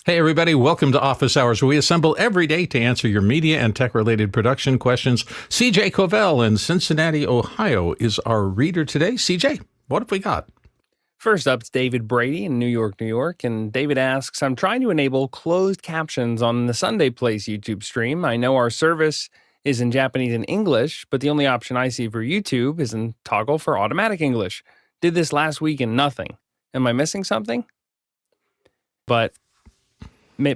Hey everybody, welcome to Office Hours, where we assemble every day to answer your media and tech-related production questions. CJ Covell in Cincinnati, Ohio is our reader today. CJ, what have we got? First up, it's David Brady in New York, New York. And David asks, I'm trying to enable closed captions on the Sunday Place YouTube stream. I know our service is in Japanese and English, but the only option I see for YouTube is in toggle for automatic English. Did this last week and nothing. Am I missing something? But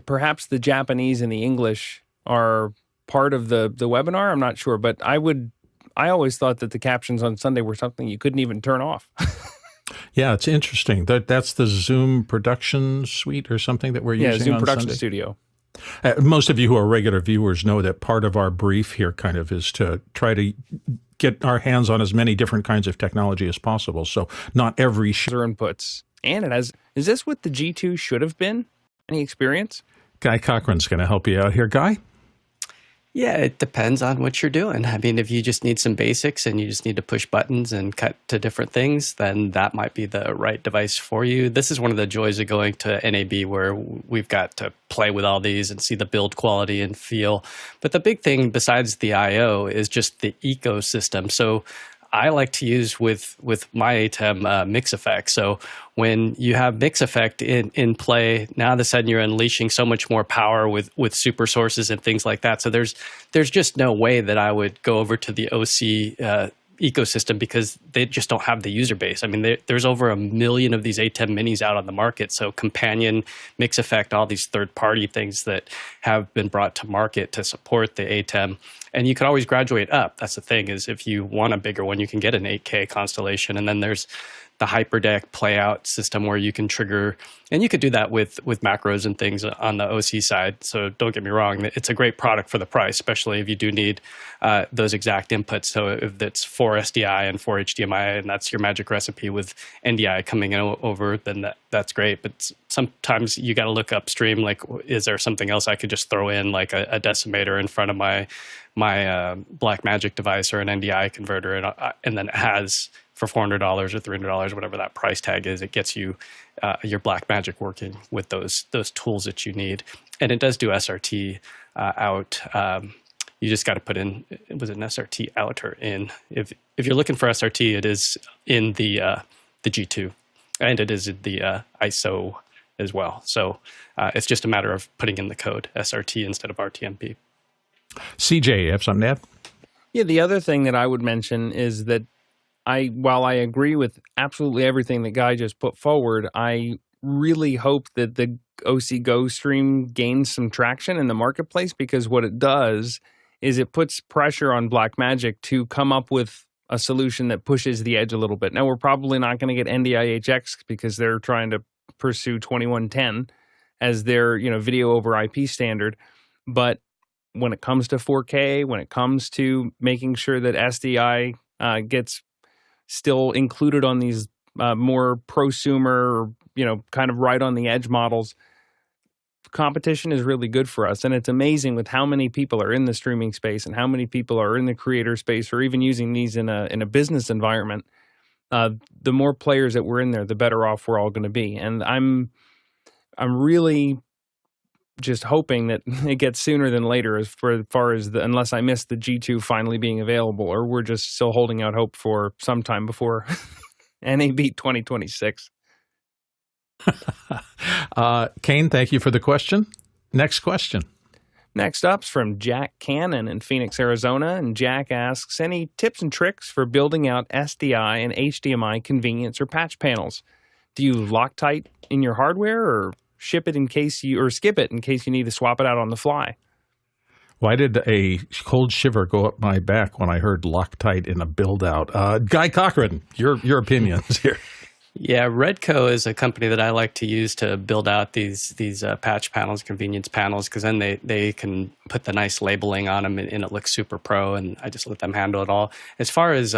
perhaps the Japanese and the English are part of the webinar. I'm not sure, but I always thought that the captions on Sunday were something you couldn't even turn off. Yeah, it's interesting. That's the Zoom production suite or something that we're using on Sunday. Yeah, Zoom Production Studio. Most of you who are regular viewers know that part of our brief here kind of is to try to get our hands on as many different kinds of technology as possible. So not every inputs. And it has, is this what the G2 should have been? Any experience? Guy Cochran's going to help you out here. Guy? Yeah, it depends on what you're doing. I mean, if you just need some basics and you just need to push buttons and cut to different things, then that might be the right device for you. This is one of the joys of going to NAB, where we've got to play with all these and see the build quality and feel. But the big thing besides the I/O is just the ecosystem. So I like to use with my ATEM mix effect. So when you have mix effect in play, now all of a sudden you're unleashing so much more power with super sources and things like that. So there's just no way that I would go over to the OSEE ecosystem, because they just don't have the user base. I mean, there's over 1 million of these ATEM minis out on the market. So Companion, Mix Effect, all these third-party things that have been brought to market to support the ATEM. And you can always graduate up. That's the thing, is if you want a bigger one, you can get an 8K constellation. And then there's the HyperDeck playout system where you can trigger, and you could do that with macros and things on the OC side. So don't get me wrong, it's a great product for the price, especially if you do need those exact inputs. So if it's 4 SDI and 4 HDMI, and that's your magic recipe with NDI coming in over, then that's great. But sometimes you got to look upstream, like, is there something else I could just throw in, like a decimator in front of my Blackmagic device or an NDI converter, and then it has, for $400 or $300, whatever that price tag is, it gets you your Blackmagic working with those tools that you need. And it does do SRT out. You just got to put in, was it an SRT out or in? If you're looking for SRT, it is in the G2, and it is in the ISO as well. So it's just a matter of putting in the code SRT instead of RTMP. CJ, you have something to add? Yeah, the other thing that I would mention is that while I agree with absolutely everything that Guy just put forward, I really hope that the OSEE GoStream gains some traction in the marketplace, because what it does is it puts pressure on Blackmagic to come up with a solution that pushes the edge a little bit. Now, we're probably not going to get NDI HX because they're trying to pursue 2110 as their video over IP standard, but when it comes to 4K, when it comes to making sure that SDI gets still included on these more prosumer, kind of right on the edge models, competition is really good for us. And it's amazing with how many people are in the streaming space and how many people are in the creator space, or even using these in a business environment. The more players that we're in there, the better off we're all going to be. And I'm really just hoping that it gets sooner than later, as far as unless I miss the G2 finally being available, or we're just still holding out hope for sometime before NAB 2026. Kane, thank you for the question. Next question. Next up's from Jack Cannon in Phoenix, Arizona, and Jack asks, any tips and tricks for building out SDI and HDMI convenience or patch panels? Do you Loctite in your hardware, or ship it in case or skip it in case you need to swap it out on the fly? Why did a cold shiver go up my back when I heard Loctite in a build-out? Guy Cochran, your opinions here. Yeah, Redco is a company that I like to use to build out these patch panels, convenience panels, because then they can put the nice labeling on them and it looks super pro, and I just let them handle it all. As far as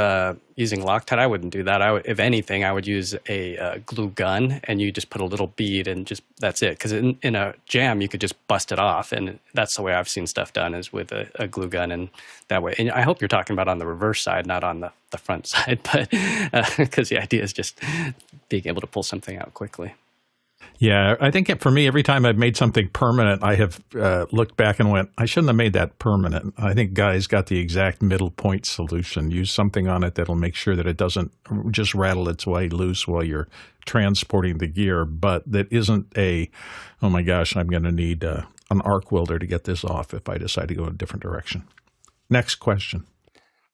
using Loctite, I wouldn't do that. If anything, I would use a glue gun, and you just put a little bead and just that's it. Because in a jam, you could just bust it off, and that's the way I've seen stuff done, is with a glue gun, and that way. And I hope you're talking about on the reverse side, not on the front side, but because the idea is just being able to pull something out quickly. Yeah, I think for me, every time I've made something permanent, I have looked back and went, I shouldn't have made that permanent. I think Guy's got the exact middle point solution. Use something on it that'll make sure that it doesn't just rattle its way loose while you're transporting the gear, but that isn't oh my gosh, I'm going to need an arc welder to get this off if I decide to go in a different direction. Next question.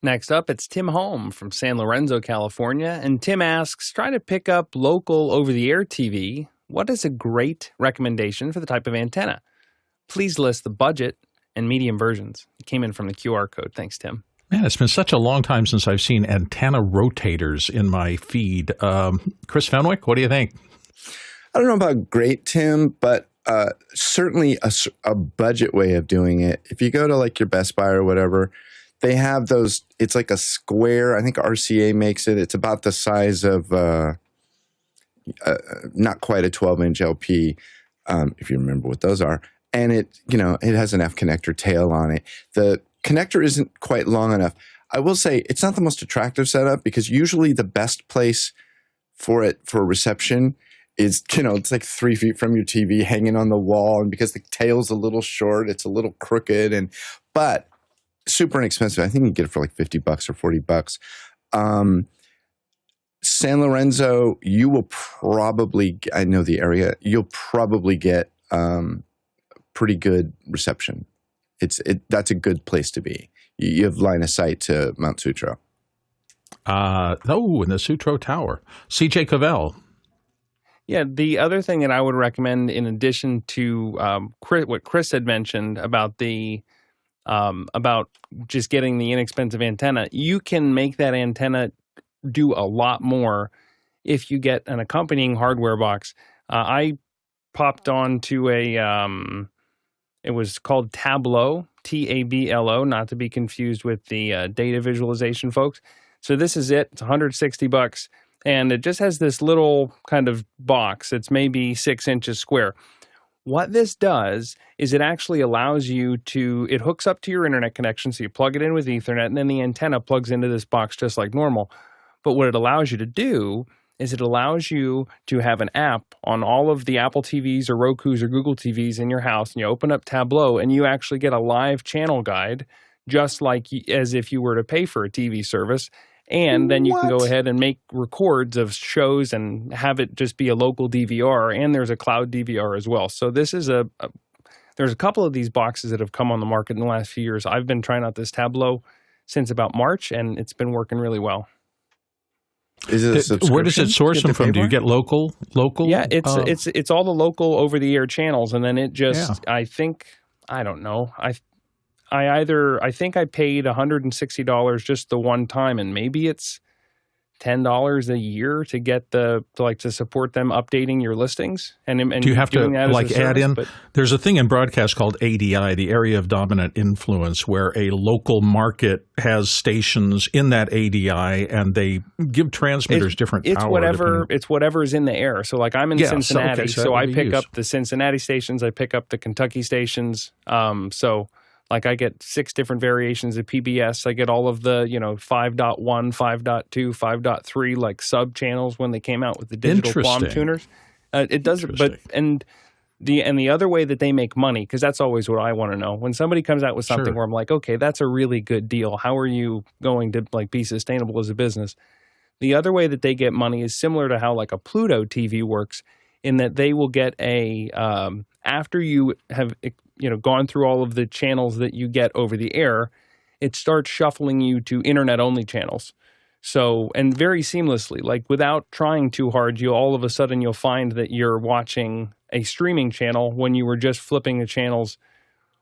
Next up, it's Tim Holm from San Lorenzo, California. And Tim asks, trying to pick up local over-the-air TV, what is a great recommendation for the type of antenna? Please list the budget and medium versions. It came in from the QR code. Thanks, Tim. Man, it's been such a long time since I've seen antenna rotators in my feed. Chris Fenwick, what do you think? I don't know about great, Tim, but certainly a budget way of doing it. If you go to like your Best Buy or whatever, they have those, it's like a square, I think RCA makes it. It's about the size of not quite a 12-inch LP, if you remember what those are. And it has an F connector tail on it. The connector isn't quite long enough. I will say it's not the most attractive setup because usually the best place for it for reception is, it's like 3 feet from your TV hanging on the wall. And because the tail's a little short, it's a little crooked, but super inexpensive. I think you can get it for like $50 or $40. San Lorenzo, you will probably, I know the area, you'll probably get pretty good reception. That's a good place to be. You have line of sight to Mount Sutro. In the Sutro Tower. CJ Covell. Yeah, the other thing that I would recommend, in addition to what Chris had mentioned about about just getting the inexpensive antenna, you can make that antenna do a lot more if you get an accompanying hardware box. I popped on to it was called Tableau, Tablo, not to be confused with the data visualization folks. So this is it. It's $160, and it just has this little kind of box. It's maybe 6 inches square. What this does is it actually allows you it hooks up to your internet connection, so you plug it in with Ethernet, and then the antenna plugs into this box just like normal. But what it allows you to do is it allows you to have an app on all of the Apple TVs or Rokus or Google TVs in your house, and you open up Tableau, and you actually get a live channel guide, just like as if you were to pay for a TV service. And then you can go ahead and make records of shows and have it just be a local DVR, and there's a cloud DVR as well. So this is there's a couple of these boxes that have come on the market in the last few years. I've been trying out this Tableau since about March, and it's been working really well. Is it a subscription? Where does it source them from? Do you get local? Yeah, it's all the local over-the-air channels, and then it just, I think, I don't know. I think I paid $160 just the one time, and maybe it's $10 a year to get to support them updating your listings. And do you have to add in? But there's a thing in broadcast called ADI, the area of dominant influence, where a local market has stations in that ADI, and they give transmitters different power. It's whatever's in the air. So like I'm in Cincinnati, so I pick up the Cincinnati stations, I pick up the Kentucky stations. Like I get 6 different variations of PBS. I get all of the 5.1, 5.2, 5.3 like sub channels when they came out with the digital QAM tuners. It does, but the other way that they make money, because that's always what I want to know. When somebody comes out with something where I'm like, okay, that's a really good deal. How are you going to be sustainable as a business? The other way that they get money is similar to how like a Pluto TV works, in that they will get after you have gone through all of the channels that you get over the air, it starts shuffling you to internet-only channels. So, and very seamlessly, like without trying too hard, all of a sudden you'll find that you're watching a streaming channel when you were just flipping the channels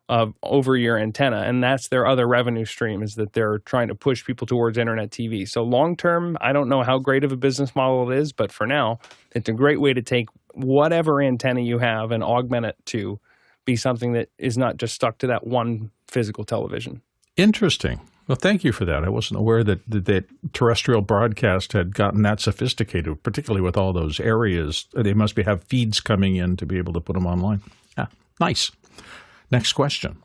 over your antenna. And that's their other revenue stream, is that they're trying to push people towards internet TV. So long-term, I don't know how great of a business model it is, but for now, it's a great way to take whatever antenna you have and augment it to be something that is not just stuck to that one physical television. Interesting. Well, thank you for that. I wasn't aware that terrestrial broadcast had gotten that sophisticated, particularly with all those areas. They must have feeds coming in to be able to put them online. Yeah, nice. Next question.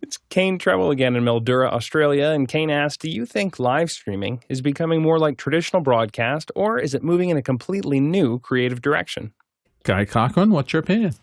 It's Kane Treble again in Mildura, Australia. And Kane asked, do you think live streaming is becoming more like traditional broadcast, or is it moving in a completely new creative direction? Guy Cochran, what's your opinion?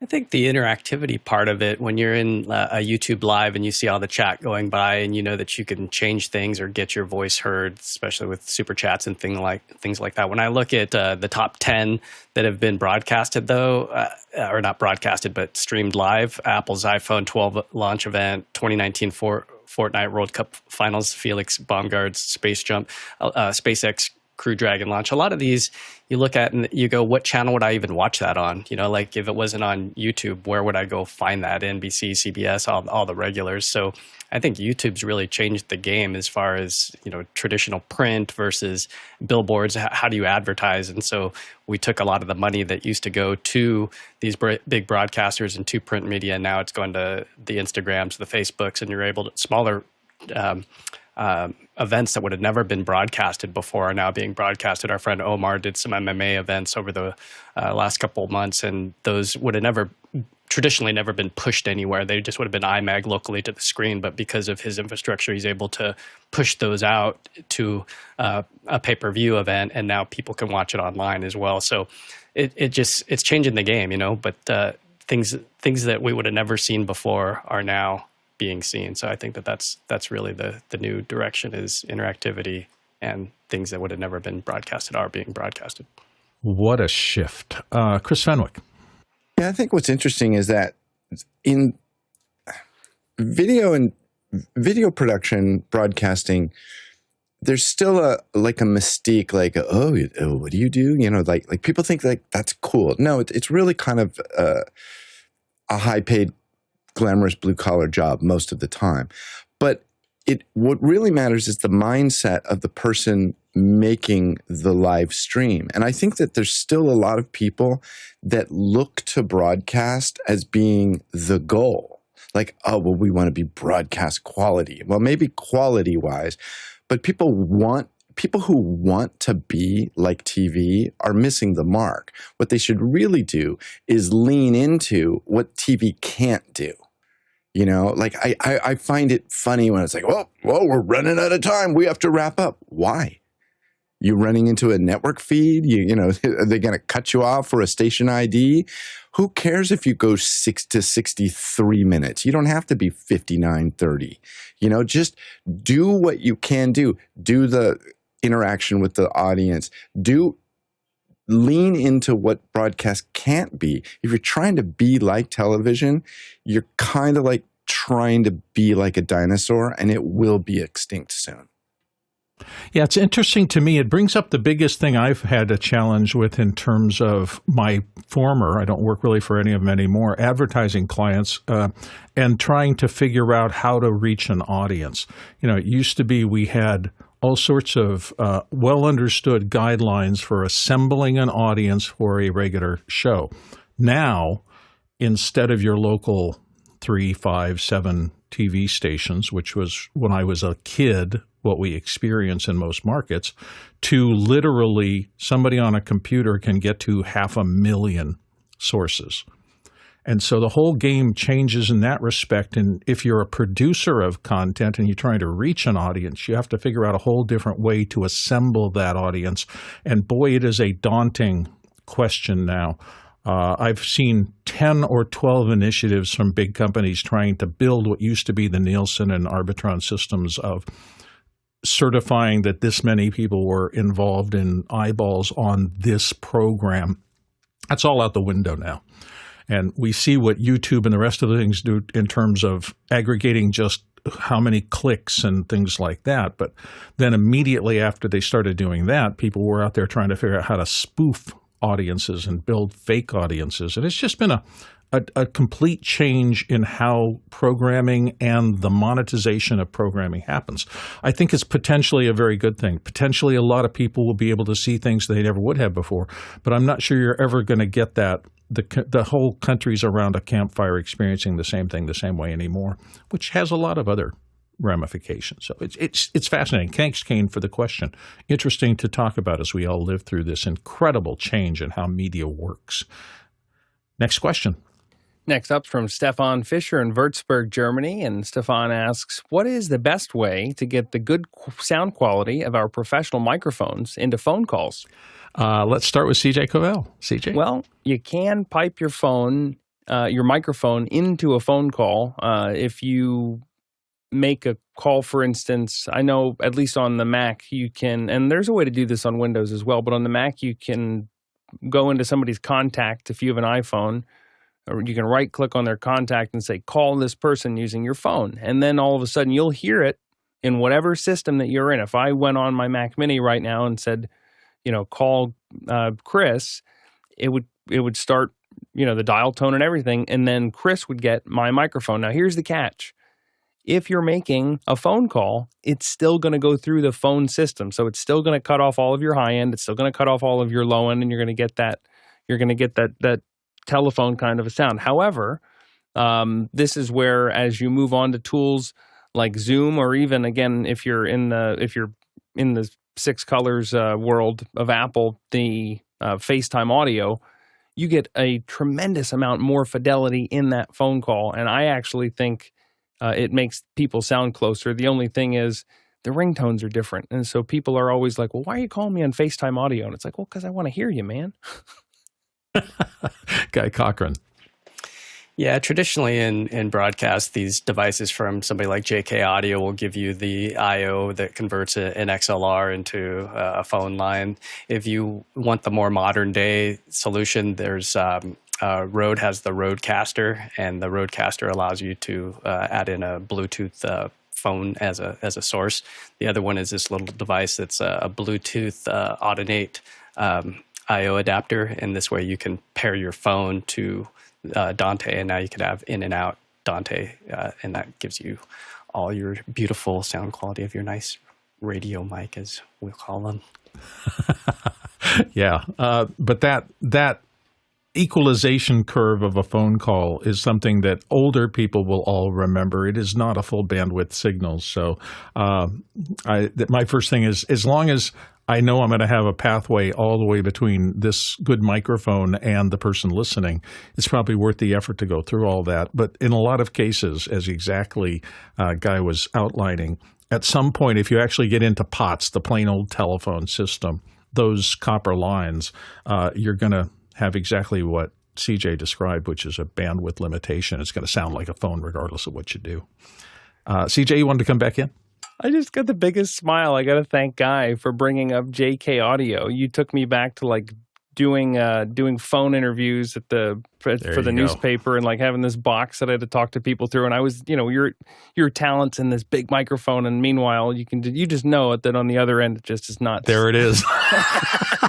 I think the interactivity part of it, when you're in a YouTube live and you see all the chat going by and you know that you can change things or get your voice heard, especially with super chats and things like that. When I look at the top 10 that have been broadcasted, though, or not broadcasted, but streamed live, Apple's iPhone 12 launch event, 2019 Fortnite World Cup Finals, Felix Baumgart's Space Jump, SpaceX Crew Dragon launch. A lot of these you look at and you go, what channel would I even watch that on? You know, like if it wasn't on YouTube, where would I go find that? NBC, CBS, all the regulars. So I think YouTube's really changed the game as far as, you know, traditional print versus billboards. How do you advertise? And so we took a lot of the money that used to go to these big broadcasters and to print media. And now it's going to the Instagrams, the Facebooks, and you're able to smaller events that would have never been broadcasted before are now being broadcasted. Our friend Omar did some MMA events over the last couple of months, and those would have traditionally never been pushed anywhere. They just would have been IMAG locally to the screen, but because of his infrastructure, he's able to push those out to a pay-per-view event, and now people can watch it online as well. So it's changing the game, you know, but things that we would have never seen before are now being seen. So I think that's really the new direction, is interactivity, and things that would have never been broadcasted are being broadcasted. What a shift. Chris Fenwick. Yeah, I think what's interesting is that in video production, broadcasting, there's still a mystique, like, oh, what do you do? You know, like people think like that's cool. No, it's really kind of a high-paid, glamorous blue-collar job most of the time. But what really matters is the mindset of the person making the live stream. And I think that there's still a lot of people that look to broadcast as being the goal. Like, oh, well, we want to be broadcast quality. Well, maybe quality-wise, but people who want to be like TV are missing the mark. What they should really do is lean into what TV can't do. You know, like I find it funny when it's like, well, we're running out of time. We have to wrap up. Why? You running into a network feed? You know, are they going to cut you off for a station ID? Who cares if you go 6 to 63 minutes? You don't have to be 59:30. You know, just do what you can do. Do the interaction with the audience. Lean into what broadcast can't be. If you're trying to be like television, you're kind of like trying to be like a dinosaur, and it will be extinct soon. Yeah, it's interesting to me. It brings up the biggest thing I've had a challenge with in terms of my former, I don't work really for any of them anymore, advertising clients, and trying to figure out how to reach an audience. You know, it used to be we had all sorts of well-understood guidelines for assembling an audience for a regular show. Now, instead of your local 3, 5, 7 TV stations, which was when I was a kid, what we experience in most markets, to literally somebody on a computer can get to 500,000 sources. And so the whole game changes in that respect. And if you're a producer of content and you're trying to reach an audience, you have to figure out a whole different way to assemble that audience. And boy, it is a daunting question now. I've seen 10 or 12 initiatives from big companies trying to build what used to be the Nielsen and Arbitron systems of certifying that this many people were involved in eyeballs on this program. That's all out the window now. And we see what YouTube and the rest of the things do in terms of aggregating just how many clicks and things like that. But then immediately after they started doing that, people were out there trying to figure out how to spoof audiences and build fake audiences. And it's just been a complete change in how programming and the monetization of programming happens. I think it's potentially a very good thing. Potentially a lot of people will be able to see things they never would have before, but I'm not sure you're ever going to get that. The whole country's around a campfire experiencing the same thing the same way anymore, which has a lot of other ramifications. So it's fascinating. Thanks, Kane, for the question. Interesting to talk about as we all live through this incredible change in how media works. Next question. Next up from Stefan Fischer in Würzburg, Germany. And Stefan asks, what is the best way to get the good sound quality of our professional microphones into phone calls? Let's start with CJ Covell. CJ? Well, you can pipe your phone, your microphone into a phone call. If you make a call, for instance, I know at least on the Mac you can, and there's a way to do this on Windows as well, but on the Mac you can go into somebody's contact if you have an iPhone, or you can right-click on their contact and say, call this person using your phone. And then all of a sudden you'll hear it in whatever system that you're in. If I went on my Mac Mini right now and said, call Chris, it would start, the dial tone and everything, and then Chris would get my microphone. Now, here's the catch. If you're making a phone call, it's still going to go through the phone system. So it's still going to cut off all of your high end. It's still going to cut off all of your low end, and you're going to get that telephone kind of a sound. However, this is where, as you move on to tools like Zoom, or even again, if you're in the 6 colors world of Apple, the FaceTime audio, you get a tremendous amount more fidelity in that phone call. And I actually think it makes people sound closer. The only thing is the ringtones are different. And so people are always like, well, why are you calling me on FaceTime audio? And it's like, well, because I want to hear you, man. Guy Cochran. Yeah, traditionally in broadcast, these devices from somebody like JK Audio will give you the I/O that converts an XLR into a phone line. If you want the more modern day solution, there's Rode has the Rodecaster, and the Rodecaster allows you to add in a Bluetooth phone as a source. The other one is this little device that's a Bluetooth Audinate I/O adapter, and this way you can pair your phone to Dante, and now you can have in and out Dante, and that gives you all your beautiful sound quality of your nice radio mic, as we'll call them. Yeah, but that equalization curve of a phone call is something that older people will all remember. It is not a full bandwidth signal. So my first thing is, as long as I know I'm going to have a pathway all the way between this good microphone and the person listening, it's probably worth the effort to go through all that. But in a lot of cases, as exactly Guy was outlining, at some point, if you actually get into POTS, the plain old telephone system, those copper lines, you're going to have exactly what CJ described, which is a bandwidth limitation. It's going to sound like a phone regardless of what you do. CJ, you wanted to come back in? I just got the biggest smile. I got to thank Guy for bringing up JK Audio. You took me back to like doing phone interviews at for the newspaper, and like having this box that I had to talk to people through. And I was, your talents in this big microphone, and meanwhile you just know it that on the other end it just is not. There it is.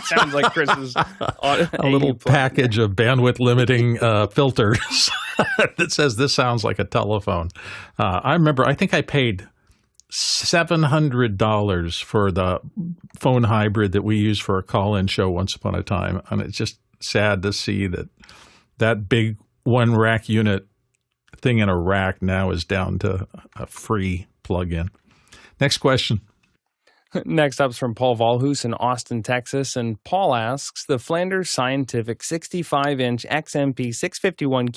Sounds like Chris's a little package of bandwidth limiting filters that says this sounds like a telephone. I remember, I think I paid $700 for the phone hybrid that we used for a call-in show once upon a time. And it's just sad to see that big one rack unit thing in a rack now is down to a free plug-in. Next question. Next up is from Paul Volhus in Austin, Texas. And Paul asks, the Flanders Scientific 65-inch XMP651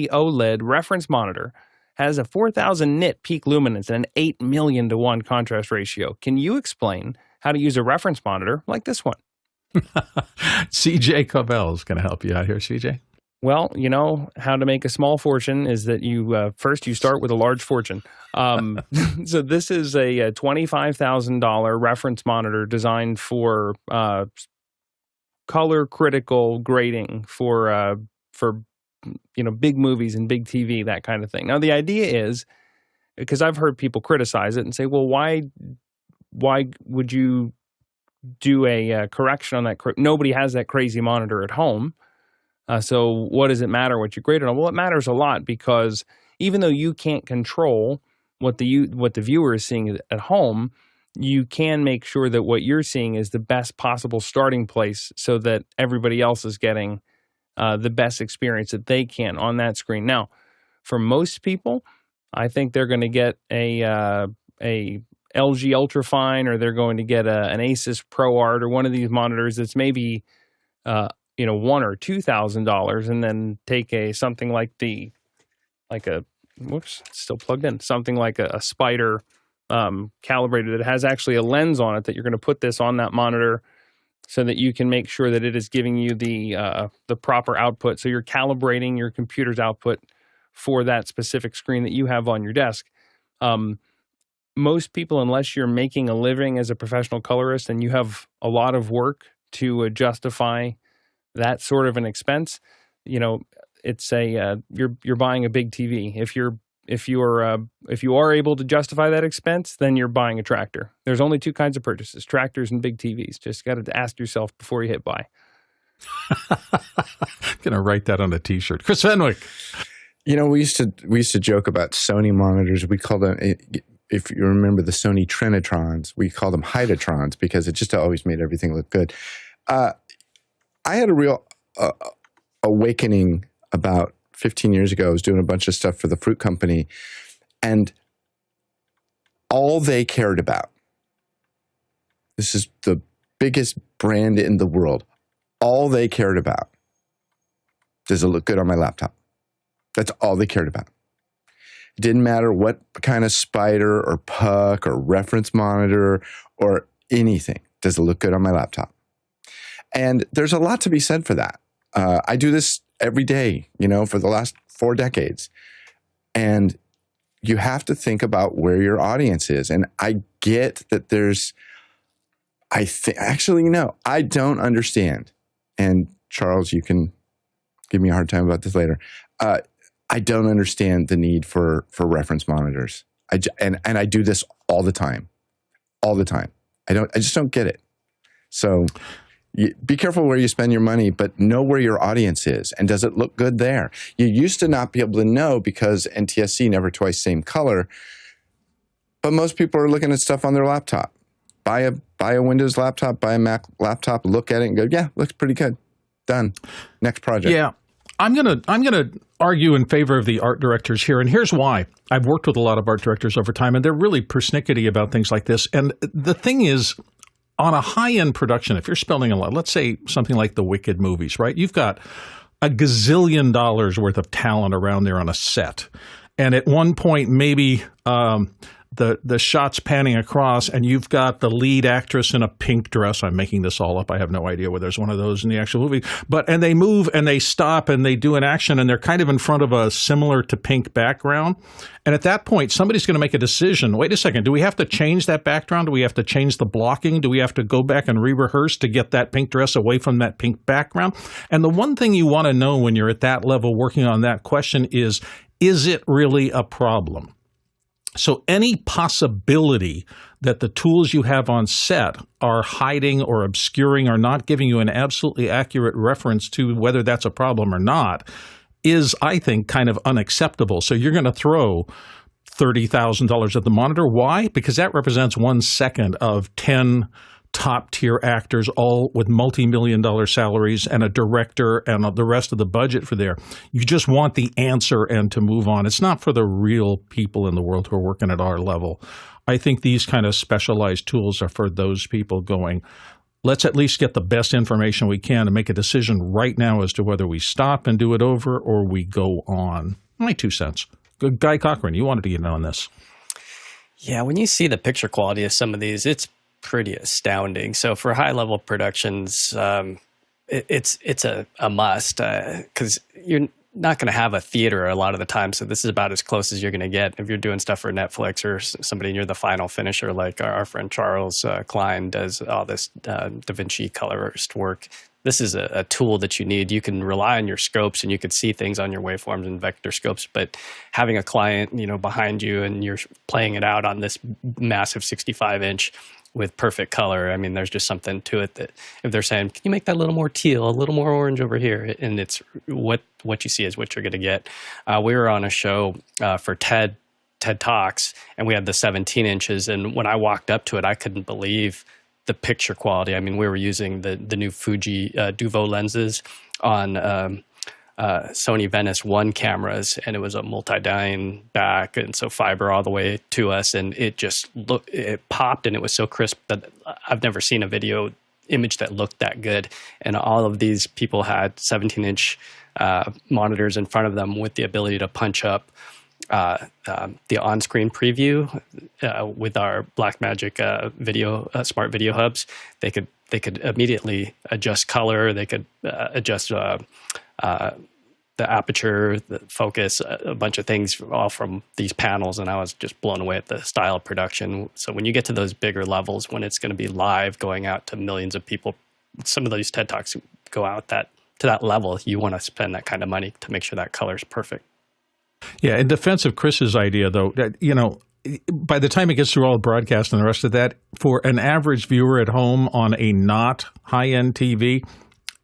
QD-QLED reference monitor has a 4,000 nit peak luminance and an 8 million to 1 contrast ratio. Can you explain how to use a reference monitor like this one? CJ Covell is going to help you out here, CJ. Well, how to make a small fortune is that you first you start with a large fortune. So this is a $25,000 reference monitor designed for color critical grading for big movies and big TV, that kind of thing. Now, the idea is, because I've heard people criticize it and say, well, why would you do a correction on that? Nobody has that crazy monitor at home. So what does it matter what you grade it on? Well, it matters a lot, because even though you can't control what the viewer is seeing at home, you can make sure that what you're seeing is the best possible starting place so that everybody else is getting the best experience that they can on that screen. Now, for most people, I think they're going to get a LG Ultrafine, or they're going to get an Asus ProArt, or one of these monitors that's maybe $1,000 or $2,000, and then take something like still plugged in, something like a Spider calibrator that has actually a lens on it, that you're going to put this on that monitor so that you can make sure that it is giving you the proper output. So you're calibrating your computer's output for that specific screen that you have on your desk. Most people, unless you're making a living as a professional colorist and you have a lot of work to justify that sort of an expense, it's you're buying a big TV. If you are able to justify that expense, then you're buying a tractor. There's only two kinds of purchases: tractors and big TVs. Just got to ask yourself before you hit buy. Gonna write that on a T-shirt. Chris Fenwick. We used to joke about Sony monitors. We call them, if you remember the Sony Trinitrons, we call them Hydatrons because it just always made everything look good. I had a real awakening about 15 years ago. I was doing a bunch of stuff for the fruit company, and all they cared about, this is the biggest brand in the world, all they cared about, does it look good on my laptop? That's all they cared about. It didn't matter what kind of Spider or Puck or reference monitor or anything. Does it look good on my laptop? And there's a lot to be said for that. I do this every day, for the last 4 decades. And you have to think about where your audience is. And I get that I don't understand. And Charles, you can give me a hard time about this later. I don't understand the need for reference monitors. And I do this all the time. I just don't get it. So be careful where you spend your money, but know where your audience is. And does it look good there? You used to not be able to know because NTSC never twice same color. But most people are looking at stuff on their laptop. Buy a Windows laptop, buy a Mac laptop, look at it and go, yeah, looks pretty good. Done. Next project. Yeah. I'm gonna argue in favor of the art directors here, and here's why. I've worked with a lot of art directors over time, and they're really persnickety about things like this. And the thing is, on a high-end production, if you're spending a lot, let's say something like the Wicked movies, right? You've got a gazillion dollars worth of talent around there on a set, and at one point, maybe the shot's panning across, and you've got the lead actress in a pink dress. I'm making this all up. I have no idea whether there's one of those in the actual movie. And they move and they stop and they do an action, and they're kind of in front of a similar to pink background. And at that point, somebody's going to make a decision. Wait a second. Do we have to change that background? Do we have to change the blocking? Do we have to go back and re-rehearse to get that pink dress away from that pink background? And the one thing you want to know when you're at that level working on that question is it really a problem? So any possibility that the tools you have on set are hiding or obscuring or not giving you an absolutely accurate reference to whether that's a problem or not is, I think, kind of unacceptable. So you're going to throw $30,000 at the monitor. Why? Because that represents 1 second of 10 top-tier actors, all with multi-million-dollar salaries and a director and the rest of the budget for there. You just want the answer and to move on. It's not for the real people in the world who are working at our level. I think these kind of specialized tools are for those people going, let's at least get the best information we can and make a decision right now as to whether we stop and do it over or we go on. My 2 cents. Good Guy Cochran, you wanted to get in on this. Yeah, when you see the picture quality of some of these, it's pretty astounding. So for high-level productions, it's a must because you're not going to have a theater a lot of the time. So this is about as close as you're going to get if you're doing stuff for Netflix or somebody and you're the final finisher, like our friend Charles Klein does all this Davinci colorist work. This is a tool that you need. You can rely on your scopes and you could see things on your waveforms and vector scopes, but having a client, behind you and you're playing it out on this massive 65-inch with perfect color, I mean, there's just something to it that if they're saying, can you make that a little more teal, a little more orange over here? And it's what you see is what you're going to get. We were on a show for TED Talks, and we had the 17 inches. And when I walked up to it, I couldn't believe the picture quality. I mean, we were using the new Fuji Duvo lenses on Sony Venice 1 cameras, and it was a multi-dyne back, and so fiber all the way to us, and it just it popped, and it was so crisp that I've never seen a video image that looked that good. And all of these people had 17-inch monitors in front of them with the ability to punch up the on-screen preview with our Blackmagic video smart video hubs. They could immediately adjust color. They could adjust the aperture, the focus, a bunch of things all from these panels. And I was just blown away at the style of production. So when you get to those bigger levels, when it's going to be live, going out to millions of people, some of these TED Talks go out to that level. You want to spend that kind of money to make sure that color is perfect. Yeah, in defense of Chris's idea, though, by the time it gets through all the broadcast and the rest of that, for an average viewer at home on a not high-end TV,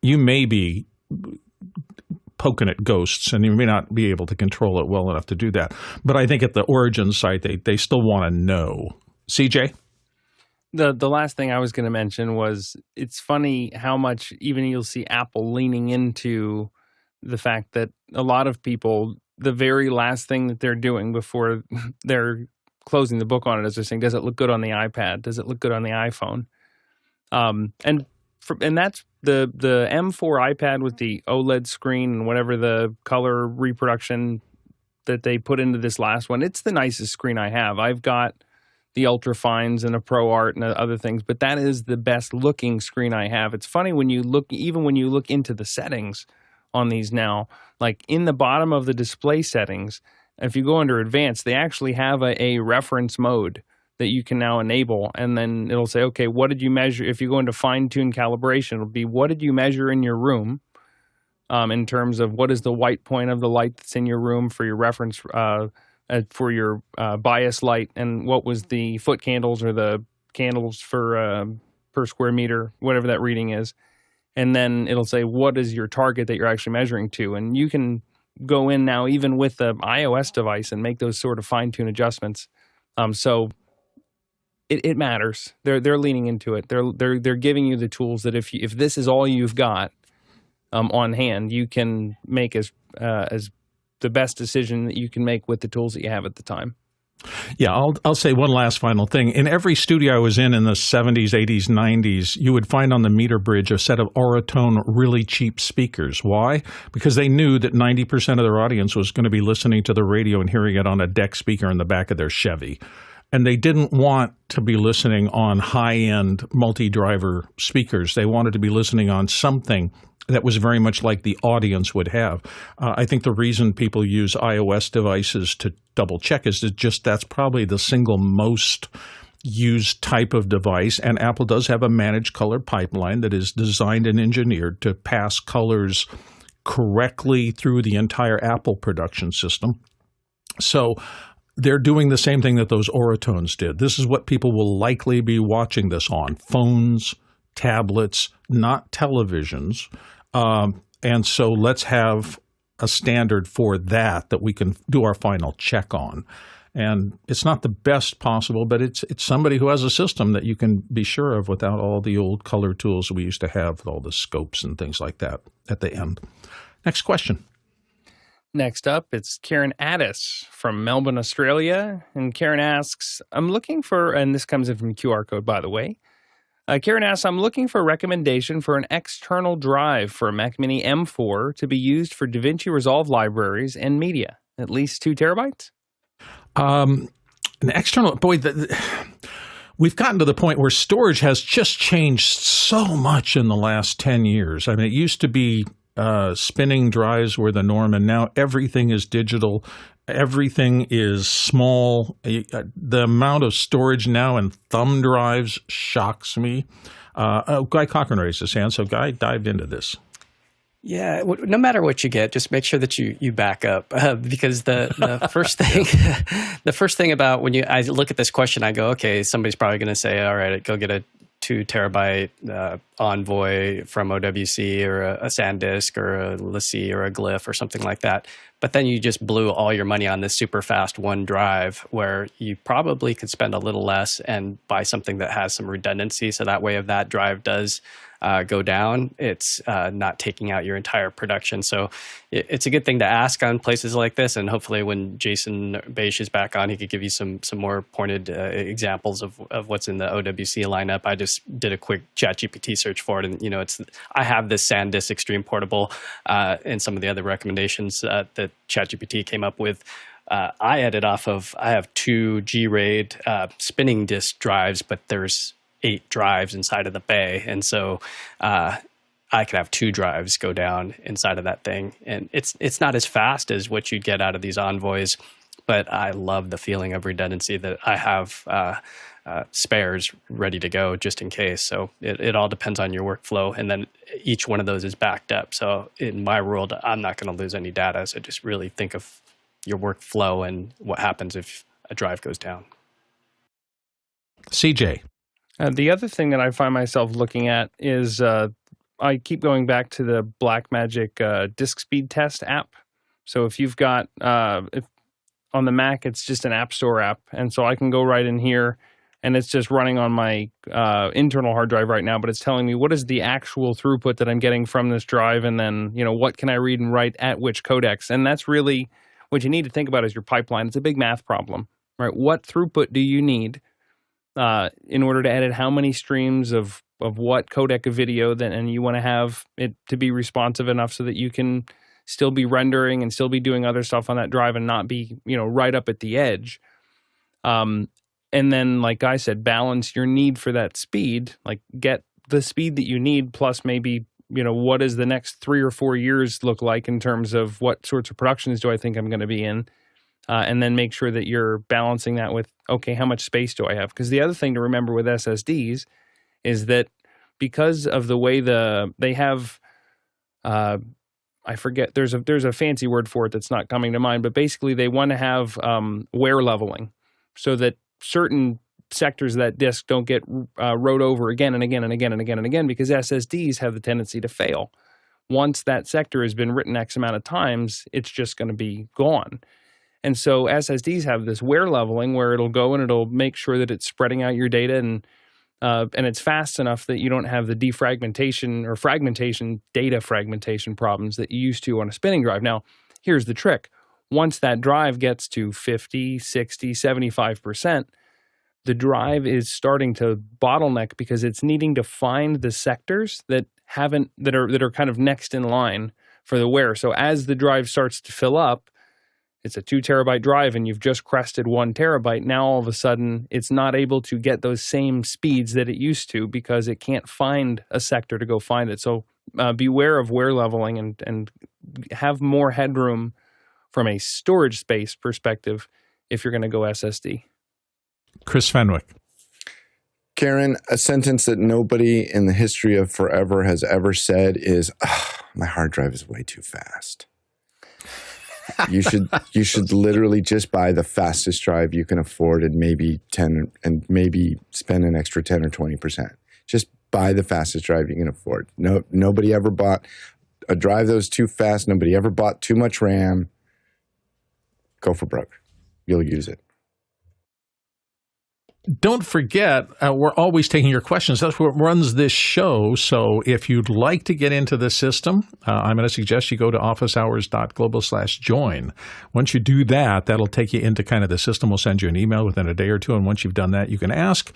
you may be poking at ghosts, and you may not be able to control it well enough to do that. But I think at the origin site, they still want to know. CJ? The last thing I was going to mention was it's funny how much even you'll see Apple leaning into the fact that a lot of people, the very last thing that they're doing before they're closing the book on it is they're saying, does it look good on the iPad? Does it look good on the iPhone? And that's the M4 iPad with the OLED screen and whatever the color reproduction that they put into this last one. It's the nicest screen I have. I've got the Ultra Fines and a Pro Art and other things, but that is the best looking screen I have. It's funny when you look into the settings on these now, like in the bottom of the display settings, if you go under advanced, they actually have a reference mode that you can now enable, and then it'll say, okay, what did you measure? If you go into fine-tune calibration, it'll be, what did you measure in your room in terms of what is the white point of the light that's in your room for your reference, for your bias light, and what was the foot candles or the candles for per square meter, whatever that reading is. And then it'll say, what is your target that you're actually measuring to? And you can go in now, even with the iOS device, and make those sort of fine-tune adjustments. So it matters. They're leaning into it. They're giving you the tools that if this is all you've got on hand, you can make as the best decision that you can make with the tools that you have at the time. Yeah, I'll say one last final thing. In every studio I was in the 70s, 80s, 90s, you would find on the meter bridge a set of Auratone really cheap speakers. Why? Because they knew that 90% of their audience was going to be listening to the radio and hearing it on a deck speaker in the back of their Chevy. And they didn't want to be listening on high-end multi-driver speakers. They wanted to be listening on something that was very much like the audience would have. I think the reason people use iOS devices to double-check is that that's probably the single most used type of device. And Apple does have a managed color pipeline that is designed and engineered to pass colors correctly through the entire Apple production system. So they're doing the same thing that those Auratones did. This is what people will likely be watching this on: phones, tablets, not televisions. And so let's have a standard for that we can do our final check on. And it's not the best possible, but it's somebody who has a system that you can be sure of without all the old color tools we used to have with all the scopes and things like that at the end. Next question. Next up, it's Karen Addis from Melbourne, Australia. And Karen asks, I'm looking for, and this comes in from QR code, by the way. Karen asks, I'm looking for a recommendation for an external drive for a Mac Mini M4 to be used for Davinici Resolve libraries and media, at least 2 terabytes? An external, we've gotten to the point where storage has just changed so much in the last 10 years. I mean, it used to be spinning drives were the norm, and now everything is digital. Everything is small. The amount of storage now in thumb drives shocks me. Guy Cochran raised his hand, so Guy, dive into this. Yeah, no matter what you get, just make sure that you back up because the first thing about when I look at this question, I go, okay, somebody's probably going to say, all right, go get a 2 terabyte Envoy from OWC or a SanDisk or a LaCie or a Glyph or something like that. But then you just blew all your money on this super fast one drive where you probably could spend a little less and buy something that has some redundancy. So that way if that drive does go down, it's not taking out your entire production. So it's a good thing to ask on places like this. And hopefully when Jason Beisch is back on, he could give you some more pointed examples of what's in the OWC lineup. I just did a quick ChatGPT search for it. And, I have this SanDisk Extreme Portable and some of the other recommendations that ChatGPT came up with. I have 2 G-RAID spinning disk drives, but there's 8 drives inside of the bay. And so I could have 2 drives go down inside of that thing. And it's not as fast as what you'd get out of these Envoys, but I love the feeling of redundancy that I have spares ready to go just in case. So it all depends on your workflow. And then each one of those is backed up. So in my world, I'm not going to lose any data. So just really think of your workflow and what happens if a drive goes down. CJ. The other thing that I find myself looking at is I keep going back to the Blackmagic disk speed test app. So if you've got, if on the Mac, it's just an App Store app. And so I can go right in here and it's just running on my internal hard drive right now, but it's telling me what is the actual throughput that I'm getting from this drive. And then, what can I read and write at which codecs? And that's really what you need to think about is your pipeline. It's a big math problem, right? What throughput do you need in order to edit how many streams of what codec of video, and you want to have it to be responsive enough so that you can still be rendering and still be doing other stuff on that drive and not be, right up at the edge. And then, like I said, balance your need for that speed, like get the speed that you need plus maybe what does the next 3 or 4 years look like in terms of what sorts of productions do I think I'm going to be in? And then make sure that you're balancing that with, okay, how much space do I have? Because the other thing to remember with SSDs is that because of the way they have, I forget, there's a fancy word for it that's not coming to mind, but basically they want to have wear leveling so that certain sectors of that disk don't get wrote over again and again and again and again and again, because SSDs have the tendency to fail. Once that sector has been written X amount of times, it's just going to be gone. And so SSDs have this wear leveling where it'll go and it'll make sure that it's spreading out your data and it's fast enough that you don't have the defragmentation or data fragmentation problems that you used to on a spinning drive. Now, here's the trick. Once that drive gets to 50, 60, 75%, the drive is starting to bottleneck because it's needing to find the sectors that are kind of next in line for the wear. So as the drive starts to fill up, it's a 2 terabyte drive and you've just crested 1 terabyte. Now all of a sudden it's not able to get those same speeds that it used to because it can't find a sector to go find it. So beware of wear leveling and have more headroom from a storage space perspective if you're going to go SSD. Chris Fenwick. Karen, a sentence that nobody in the history of forever has ever said is, my hard drive is way too fast. You should literally just buy the fastest drive you can afford and maybe spend an extra 10 or 20%. Just buy the fastest drive you can afford. Nobody ever bought a drive that was too fast. Nobody ever bought too much RAM. Go for broke. You'll use it. Don't forget, we're always taking your questions. That's what runs this show. So if you'd like to get into the system, I'm going to suggest you go to officehours.global/join. Once you do that, that'll take you into kind of the system. We'll send you an email within a day or two. And once you've done that, you can ask,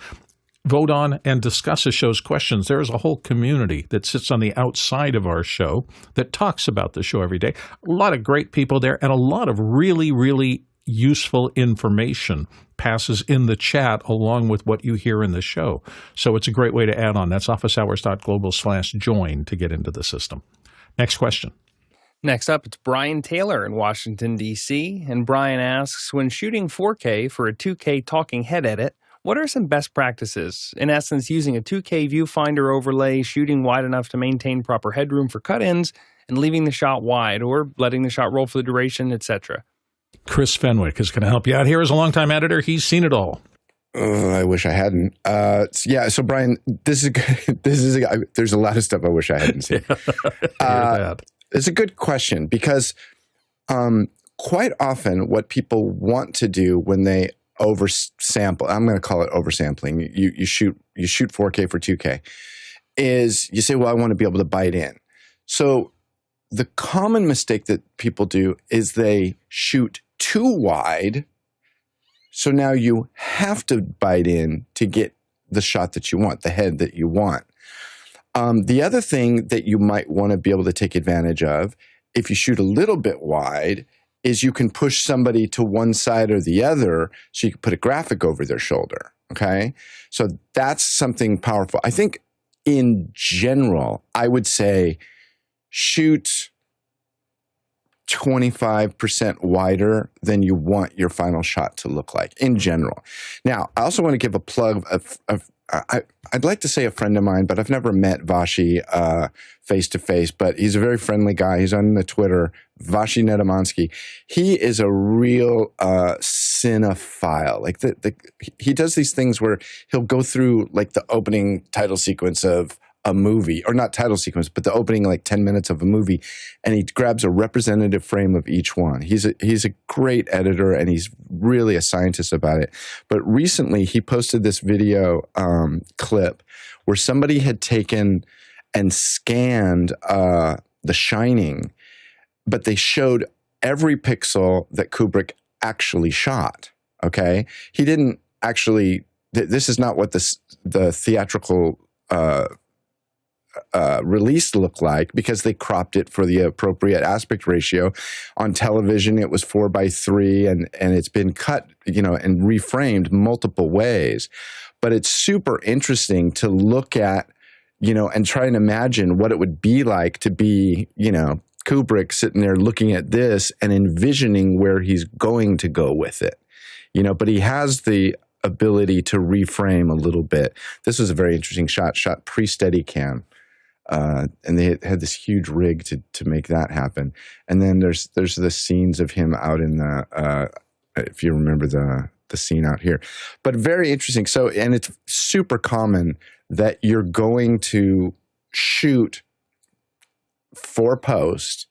vote on, and discuss the show's questions. There is a whole community that sits on the outside of our show that talks about the show every day. A lot of great people there and a lot of really, really useful information passes in the chat along with what you hear in the show. So it's a great way to add on. That's officehours.global/join to get into the system. Next question. Next up, it's Brian Taylor in Washington, D.C. And Brian asks, when shooting 4K for a 2K talking head edit, what are some best practices? In essence, using a 2K viewfinder overlay, shooting wide enough to maintain proper headroom for cut-ins, and leaving the shot wide, or letting the shot roll for the duration, etc. Chris Fenwick is going to help you out here as a longtime editor. He's seen it all. I wish I hadn't. So Brian, there's a lot of stuff I wish I hadn't seen. It's a good question because quite often what people want to do when they oversample, I'm going to call it oversampling. You shoot 4K for 2K, is you say, well, I want to be able to bite in. So the common mistake that people do is they shoot too wide. So now you have to bite in to get the shot that you want, the head that you want. The other thing that you might want to be able to take advantage of, if you shoot a little bit wide, is you can push somebody to one side or the other so you can put a graphic over their shoulder, okay? So that's something powerful. I think in general, I would say shoot 25% wider than you want your final shot to look like in general. Now, I also want to give a plug of I'd like to say a friend of mine, but I've never met Vashi face to face, but he's a very friendly guy. He's on the Twitter, Vashi Nedemansky. He is a real cinephile. Like he does these things where he'll go through like the opening title sequence of a movie, or not title sequence, but the opening like 10 minutes of a movie, and he grabs a representative frame of each one. He's a great editor, and he's really a scientist about it. But recently he posted this video clip where somebody had taken and scanned The Shining, but they showed every pixel that Kubrick actually shot, okay? He didn't actually, this is not what the theatrical release looked like, because they cropped it for the appropriate aspect ratio. On television, it was 4:3, and it's been cut, and reframed multiple ways. But it's super interesting to look at, and try and imagine what it would be like to be, Kubrick sitting there looking at this and envisioning where he's going to go with it. But he has the ability to reframe a little bit. This was a very interesting shot pre-Steadicam. And they had this huge rig to make that happen. And then there's the scenes of him out in the, if you remember the scene out here. But very interesting. So, and it's super common that you're going to shoot for post,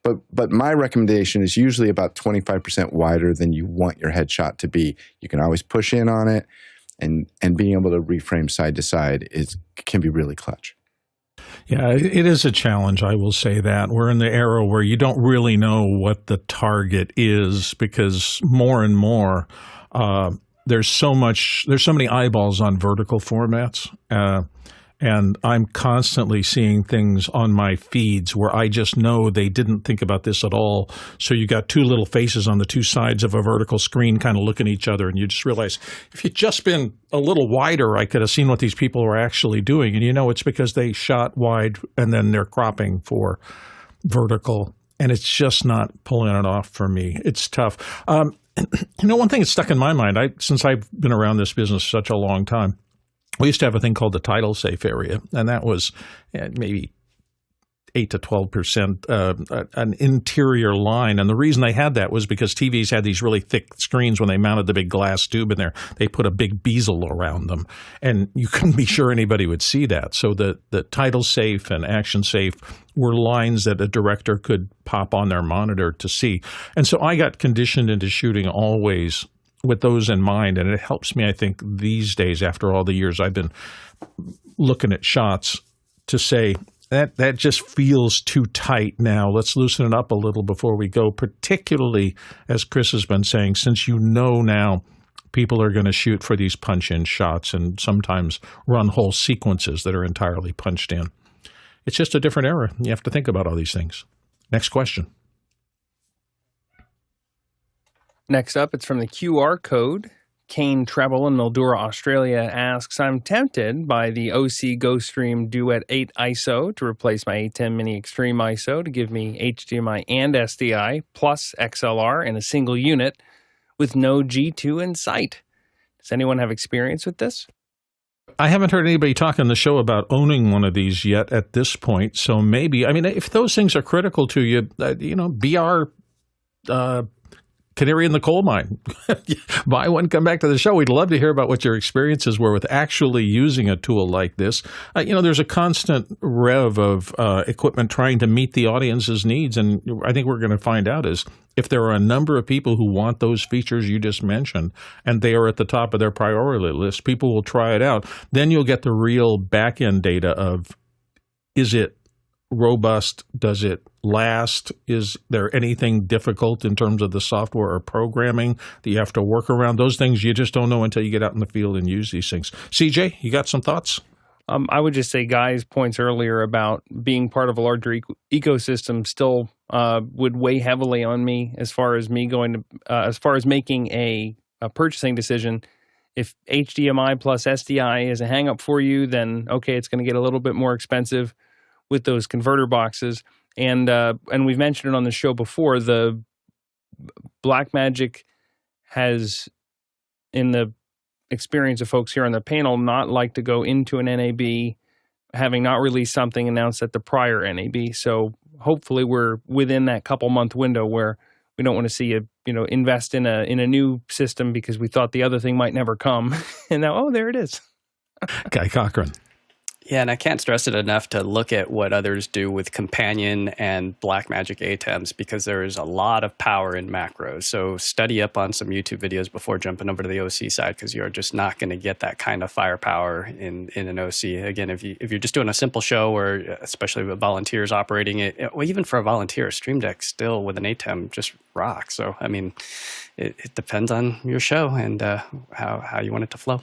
but my recommendation is usually about 25% wider than you want your headshot to be. You can always push in on it, and being able to reframe side to side can be really clutch. Yeah, it is a challenge, I will say that. We're in the era where you don't really know what the target is, because more and more there's so many eyeballs on vertical formats. And I'm constantly seeing things on my feeds where I just know they didn't think about this at all. So you got two little faces on the two sides of a vertical screen kind of looking at each other, and you just realize, if you'd just been a little wider, I could have seen what these people were actually doing. And it's because they shot wide and then they're cropping for vertical, and it's just not pulling it off for me. It's tough. One thing that's stuck in my mind, since I've been around this business such a long time, we used to have a thing called the title safe area, and that was maybe 8 to 12% an interior line. And the reason they had that was because TVs had these really thick screens. When they mounted the big glass tube in there, they put a big bezel around them, and you couldn't be sure anybody would see that. So the title safe and action safe were lines that a director could pop on their monitor to see. And so I got conditioned into shooting always with those in mind, and it helps me, I think, these days, after all the years I've been looking at shots, to say that just feels too tight now. Let's loosen it up a little before we go, particularly, as Chris has been saying, since now people are going to shoot for these punch-in shots and sometimes run whole sequences that are entirely punched in. It's just a different era. You have to think about all these things. Next question. Next up, it's from the QR code. Kane Treble in Mildura, Australia asks, I'm tempted by the OSEE GoStream Duet 8 ISO to replace my ATEM Mini Extreme ISO to give me HDMI and SDI plus XLR in a single unit with no G2 in sight. Does anyone have experience with this? I haven't heard anybody talk on the show about owning one of these yet at this point. So maybe, if those things are critical to you, be our canary in the coal mine. Buy one, come back to the show. We'd love to hear about what your experiences were with actually using a tool like this. There's a constant rev of equipment trying to meet the audience's needs, and I think we're going to find out is if there are a number of people who want those features you just mentioned, and they are at the top of their priority list, people will try it out. Then you'll get the real back-end data of, is it robust? Does it last? Is there anything difficult in terms of the software or programming that you have to work around? Those things you just don't know until you get out in the field and use these things. CJ, you got some thoughts? I would just say Guy's points earlier about being part of a larger ecosystem still would weigh heavily on me as far as making a purchasing decision. If HDMI plus SDI is a hang-up for you, then okay, it's going to get a little bit more expensive with those converter boxes. And we've mentioned it on the show before, the Blackmagic has, in the experience of folks here on the panel, not like to go into an NAB having not released something announced at the prior NAB. So hopefully we're within that couple-month window where we don't want to see you invest in a new system because we thought the other thing might never come. And now, oh, there it is. Guy Cochran. Yeah, and I can't stress it enough to look at what others do with Companion and Blackmagic ATEMs, because there is a lot of power in macros. So study up on some YouTube videos before jumping over to the OSEE side, because you're just not going to get that kind of firepower in an OSEE. Again, if you're just doing a simple show, or especially with volunteers operating it, well, even for a volunteer, Stream Deck still with an ATEM just rocks. So, I mean, it depends on your show and how you want it to flow.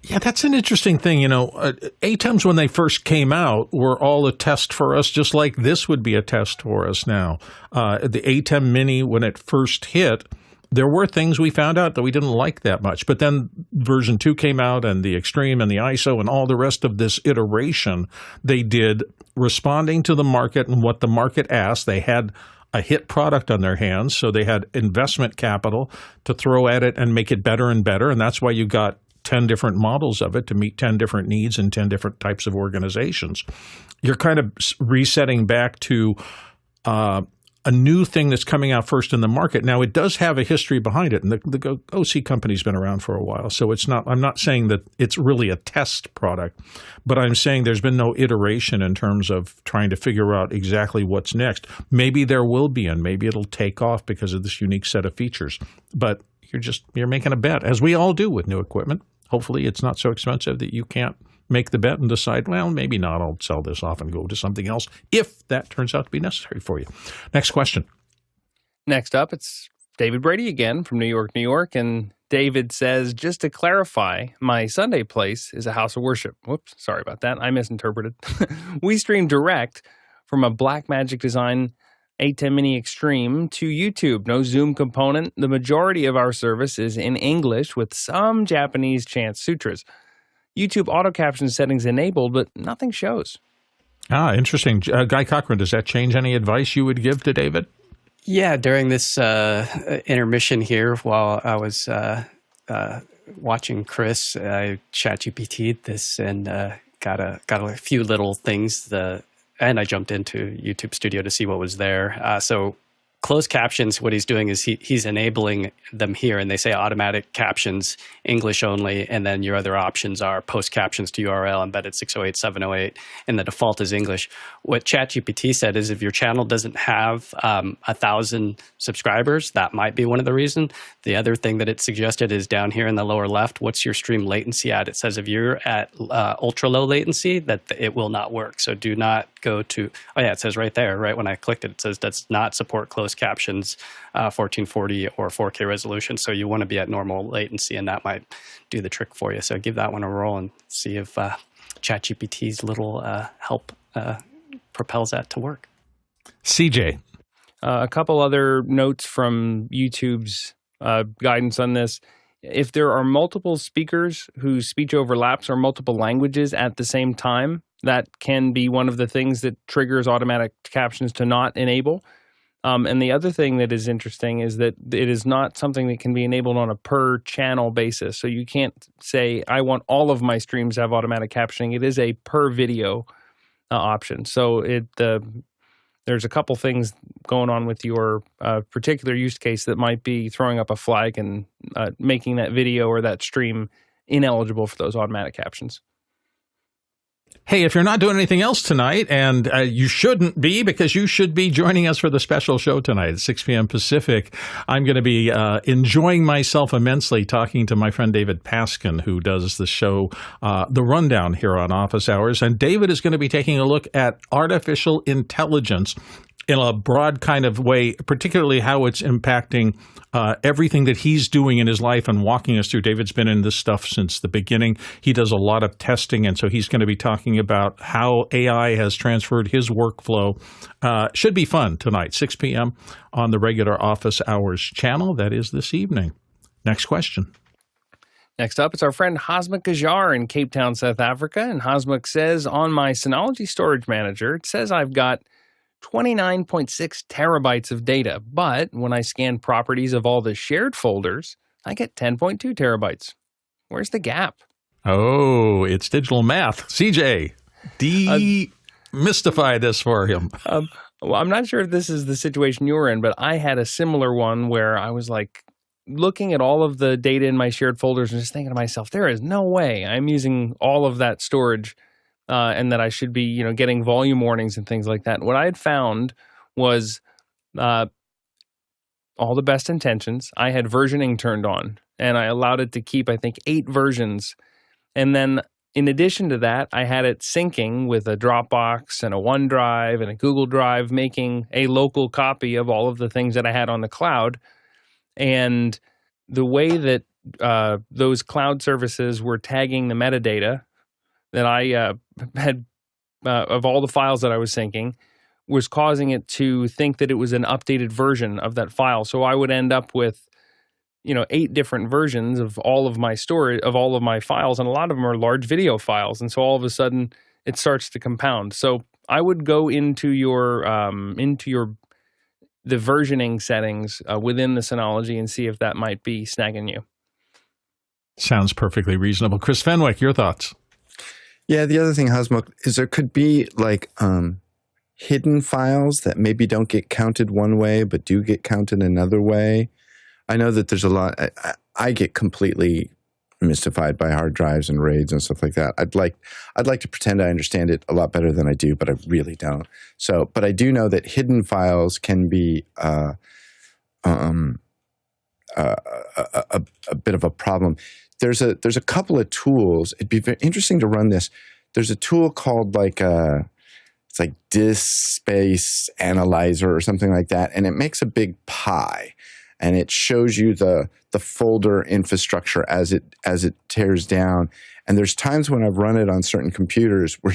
Yeah, that's an interesting thing. ATEMs, when they first came out, were all a test for us, just like this would be a test for us now. The ATEM Mini, when it first hit, there were things we found out that we didn't like that much. But then version 2 came out, and the Extreme and the ISO and all the rest of this iteration, they did responding to the market and what the market asked. They had a hit product on their hands, so they had investment capital to throw at it and make it better and better. And that's why you got 10 different models of it to meet 10 different needs in 10 different types of organizations. You're kind of resetting back to a new thing that's coming out first in the market. Now, it does have a history behind it, and the OSEE company's been around for a while, so I'm not saying that it's really a test product, but I'm saying there's been no iteration in terms of trying to figure out exactly what's next. Maybe there will be, and maybe it'll take off because of this unique set of features, but you're making a bet, as we all do with new equipment. Hopefully it's not so expensive that you can't make the bet and decide, well, maybe not, I'll sell this off and go to something else if that turns out to be necessary for you. Next question. Next up, it's David Brady again from New York, New York. And David says, just to clarify, my Sunday place is a house of worship. Whoops, sorry about that. I misinterpreted. We stream direct from a Blackmagic design ATEM Mini Extreme to YouTube. No Zoom component. The majority of our service is in English with some Japanese chants, sutras. YouTube autocaption settings enabled, but nothing shows. Interesting. Guy Cochran, does that change any advice you would give to David? Yeah, during this intermission here, while I was watching Chris, I ChatGPT'd this and got a few little things. And I jumped into YouTube Studio to see what was there. So closed captions, what he's doing is he's enabling them here, and they say automatic captions, English only, and then your other options are post captions to URL, embedded 608, 708, and the default is English. What ChatGPT said is if your channel doesn't have 1,000 subscribers, that might be one of the reasons. The other thing that it suggested is down here in the lower left, what's your stream latency at? It says if you're at ultra low latency, that it will not work. So do not go to, it says right there, right when I clicked it, it says does not support closed captions, 1440 or 4K resolution. So you want to be at normal latency, and that might do the trick for you. So give that one a roll and see if ChatGPT's little help propels that to work. CJ. A couple other notes from YouTube's guidance on this. If there are multiple speakers whose speech overlaps or multiple languages at the same time, that can be one of the things that triggers automatic captions to not enable. And the other thing that is interesting is that it is not something that can be enabled on a per channel basis. So you can't say, I want all of my streams to have automatic captioning. It is a per video option. So there's a couple things going on with your particular use case that might be throwing up a flag and making that video or that stream ineligible for those automatic captions. Hey, if you're not doing anything else tonight, and you shouldn't be, because you should be joining us for the special show tonight at 6 p.m. Pacific, I'm going to be enjoying myself immensely talking to my friend David Paskin, who does the show The Rundown here on Office Hours. And David is going to be taking a look at artificial intelligence in a broad kind of way, particularly how it's impacting everything that he's doing in his life and walking us through. David's been in this stuff since the beginning. He does a lot of testing, and so he's going to be talking about how AI has transferred his workflow. Should be fun tonight, 6 p.m. on the regular Office Hours channel. That is this evening. Next question. Next up, it's our friend Hasmukh Gajar in Cape Town, South Africa. And Hasmukh says, on my Synology Storage Manager, it says I've got 29.6 terabytes of data, but when I scan properties of all the shared folders, I get 10.2 terabytes. Where's the gap? Oh, it's digital math. CJ, demystify this for him. Well, I'm not sure if this is the situation you're in, but I had a similar one where I was like looking at all of the data in my shared folders and just thinking to myself, there is no way I'm using all of that storage and that I should be, getting volume warnings and things like that. And what I had found was all the best intentions. I had versioning turned on, and I allowed it to keep, I think, 8 versions. And then in addition to that, I had it syncing with a Dropbox and a OneDrive and a Google Drive, making a local copy of all of the things that I had on the cloud. And the way that those cloud services were tagging the metadata that I had of all the files that I was syncing was causing it to think that it was an updated version of that file. So I would end up with, 8 different versions of all of my storage, of all of my files, and a lot of them are large video files. And so all of a sudden it starts to compound. So I would go into the versioning settings within the Synology and see if that might be snagging you. Sounds perfectly reasonable. Chris Fenwick, your thoughts? Yeah, the other thing, Hasmukh, is there could be like hidden files that maybe don't get counted one way but do get counted another way. I know that there's a lot. I get completely mystified by hard drives and RAIDs and stuff like that. I'd like to pretend I understand it a lot better than I do, but I really don't. So, but I do know that hidden files can be a bit of a problem. There's a couple of tools. It'd be very interesting to run this. There's a tool called it's like disk space analyzer or something like that, and it makes a big pie, and it shows you the folder infrastructure as it tears down. And there's times when I've run it on certain computers where